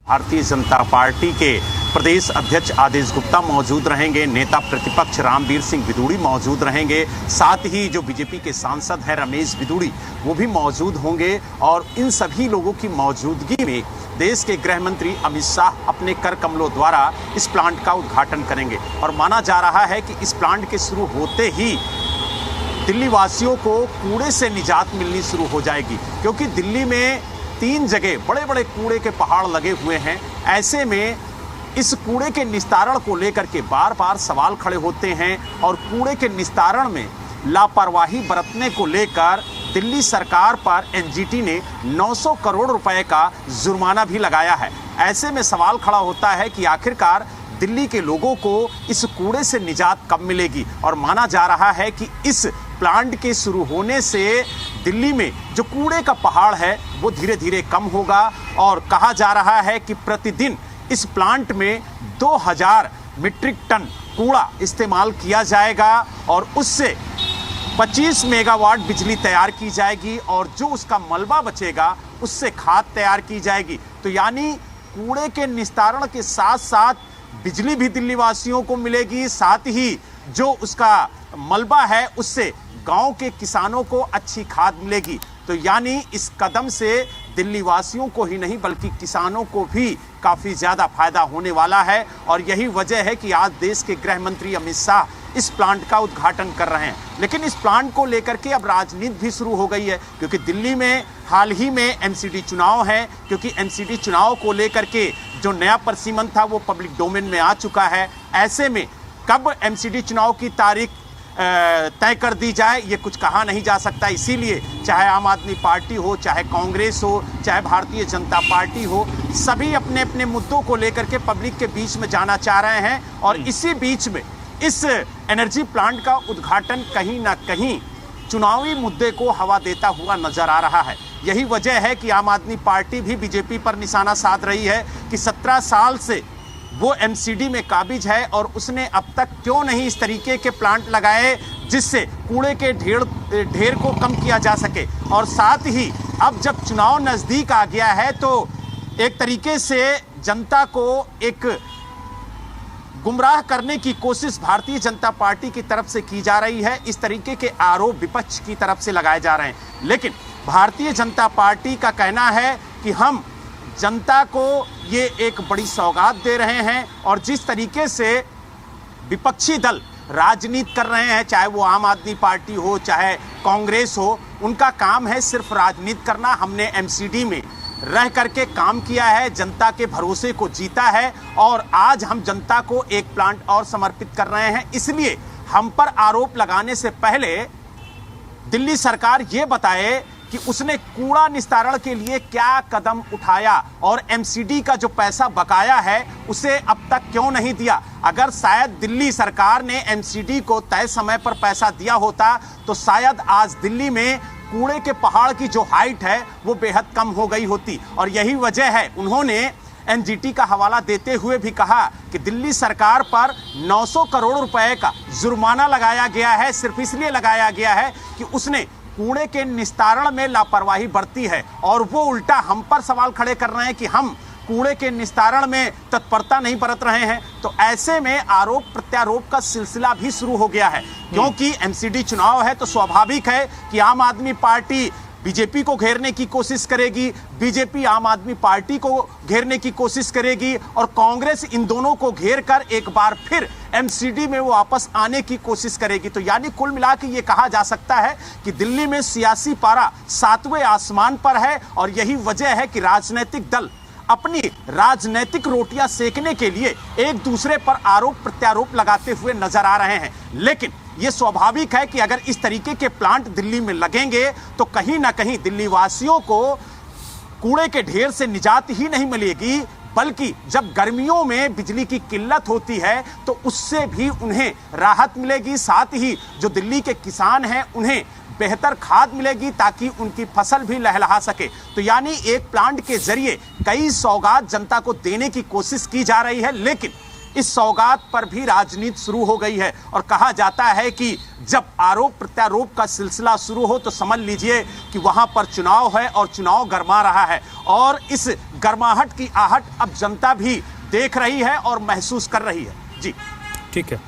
Bharatiya Janata party के प्रदेश अध्यक्ष आदेश गुप्ता मौजूद रहेंगे, नेता प्रतिपक्ष रामवीर सिंह बिदूड़ी मौजूद रहेंगे, साथ ही जो बीजेपी के सांसद हैं रमेश बिदूड़ी वो भी मौजूद होंगे। और इन सभी लोगों की मौजूदगी में देश के गृह मंत्री अमित शाह अपने कर कमलों द्वारा इस प्लांट का उद्घाटन करेंगे। और माना जा रहा है कि इस प्लांट के शुरू होते ही दिल्ली वासियों को कूड़े से निजात मिलनी शुरू हो जाएगी, क्योंकि दिल्ली में 3 जगह बड़े बड़े कूड़े के पहाड़ लगे हुए हैं। ऐसे में इस कूड़े के निस्तारण को लेकर के बार बार सवाल खड़े होते हैं और कूड़े के निस्तारण में लापरवाही बरतने को लेकर दिल्ली सरकार पर एनजीटी ने 900 करोड़ रुपए का जुर्माना भी लगाया है। ऐसे में सवाल खड़ा होता है कि आखिरकार दिल्ली के लोगों को इस कूड़े से निजात कब मिलेगी। और माना जा रहा है कि इस प्लांट के शुरू होने से दिल्ली में जो कूड़े का पहाड़ है वो धीरे धीरे कम होगा। और कहा जा रहा है कि प्रतिदिन इस प्लांट में 2000 मीट्रिक टन कूड़ा इस्तेमाल किया जाएगा और उससे 25 मेगावाट बिजली तैयार की जाएगी और जो उसका मलबा बचेगा उससे खाद तैयार की जाएगी। तो यानी कूड़े के निस्तारण के साथ साथ बिजली भी दिल्ली वासियों को मिलेगी, साथ ही जो उसका मलबा है उससे गांव के किसानों को अच्छी खाद मिलेगी। तो यानी इस कदम से दिल्ली वासियों को ही नहीं बल्कि किसानों को भी काफ़ी ज़्यादा फायदा होने वाला है। और यही वजह है कि आज देश के गृह मंत्री अमित शाह इस प्लांट का उद्घाटन कर रहे हैं। लेकिन इस प्लांट को लेकर के अब राजनीति भी शुरू हो गई है, क्योंकि दिल्ली में हाल ही में एमसीडी चुनाव है। क्योंकि एमसीडी चुनाव को लेकर के जो नया परिसीमन था वो पब्लिक डोमेन में आ चुका है। ऐसे में कब एमसीडी चुनाव की तारीख तय कर दी जाए ये कुछ कहा नहीं जा सकता। इसीलिए चाहे आम आदमी पार्टी हो, चाहे कांग्रेस हो, चाहे भारतीय जनता पार्टी हो, सभी अपने अपने मुद्दों को लेकर के पब्लिक के बीच में जाना चाह रहे हैं। और इसी बीच में इस एनर्जी प्लांट का उद्घाटन कहीं ना कहीं चुनावी मुद्दे को हवा देता हुआ नजर आ रहा है। यही वजह है कि आम आदमी पार्टी भी बीजेपी पर निशाना साध रही है कि 17 साल से वो एमसीडी में काबिज है और उसने अब तक क्यों नहीं इस तरीके के प्लांट लगाए जिससे कूड़े के ढेर को कम किया जा सके। और साथ ही अब जब चुनाव नज़दीक आ गया है तो एक तरीके से जनता को एक गुमराह करने की कोशिश भारतीय जनता पार्टी की तरफ से की जा रही है। इस तरीके के आरोप विपक्ष की तरफ से लगाए जा रहे हैं। लेकिन भारतीय जनता पार्टी का कहना है कि हम जनता को ये एक बड़ी सौगात दे रहे हैं। और जिस तरीके से विपक्षी दल राजनीति कर रहे हैं, चाहे वो आम आदमी पार्टी हो चाहे कांग्रेस हो, उनका काम है सिर्फ राजनीति करना। हमने एमसीडी में रह करके काम किया है, जनता के भरोसे को जीता है और आज हम जनता को एक प्लांट और समर्पित कर रहे हैं। इसलिए हम पर आरोप लगाने से पहले दिल्ली सरकार ये बताए कि उसने कूड़ा निस्तारण के लिए क्या कदम उठाया और एमसीडी का जो पैसा बकाया है उसे अब तक क्यों नहीं दिया। अगर शायद दिल्ली सरकार ने एमसीडी को तय समय पर पैसा दिया होता तो शायद आज दिल्ली में कूड़े के पहाड़ की जो हाइट है वो बेहद कम हो गई होती। और यही वजह है उन्होंने एनजीटी का हवाला देते हुए भी कहा कि दिल्ली सरकार पर 900 करोड़ रुपए का जुर्माना लगाया गया है, सिर्फ इसलिए लगाया गया है कि उसने कूड़े के निस्तारण में लापरवाही बरती है। और वो उल्टा हम पर सवाल खड़े कर रहे हैं कि हम कूड़े के निस्तारण में तत्परता नहीं बरत रहे हैं। तो ऐसे में आरोप प्रत्यारोप का सिलसिला भी शुरू हो गया है। क्योंकि एमसीडी चुनाव है तो स्वाभाविक है कि आम आदमी पार्टी बीजेपी को घेरने की कोशिश करेगी, बीजेपी आम आदमी पार्टी को घेरने की कोशिश करेगी और कांग्रेस इन दोनों को घेर कर एक बार फिर एमसीडी में वो वापस आने की कोशिश करेगी। तो यानी कुल मिला के ये कहा जा सकता है कि दिल्ली में सियासी पारा 7वें आसमान पर है। और यही वजह है कि राजनीतिक दल अपनी राजनीतिक रोटियां सेकने के लिए एक दूसरे पर आरोप प्रत्यारोप लगाते हुए नजर आ रहे हैं। लेकिन ये स्वाभाविक है कि अगर इस तरीके के प्लांट दिल्ली में लगेंगे तो कहीं ना कहीं दिल्ली वासियों को कूड़े के ढेर से निजात ही नहीं मिलेगी, बल्कि जब गर्मियों में बिजली की किल्लत होती है तो उससे भी उन्हें राहत मिलेगी। साथ ही जो दिल्ली के किसान हैं उन्हें बेहतर खाद मिलेगी ताकि उनकी फसल भी लहलहा सके। तो यानी एक प्लांट के जरिए कई सौगात जनता को देने की कोशिश की जा रही है। लेकिन इस सौगात पर भी राजनीति शुरू हो गई है और कहा जाता है कि जब आरोप प्रत्यारोप का सिलसिला शुरू हो तो समझ लीजिए कि वहां पर चुनाव है और चुनाव गरमा रहा है और इस गर्माहट की आहट अब जनता भी देख रही है और महसूस कर रही है। जी ठीक है।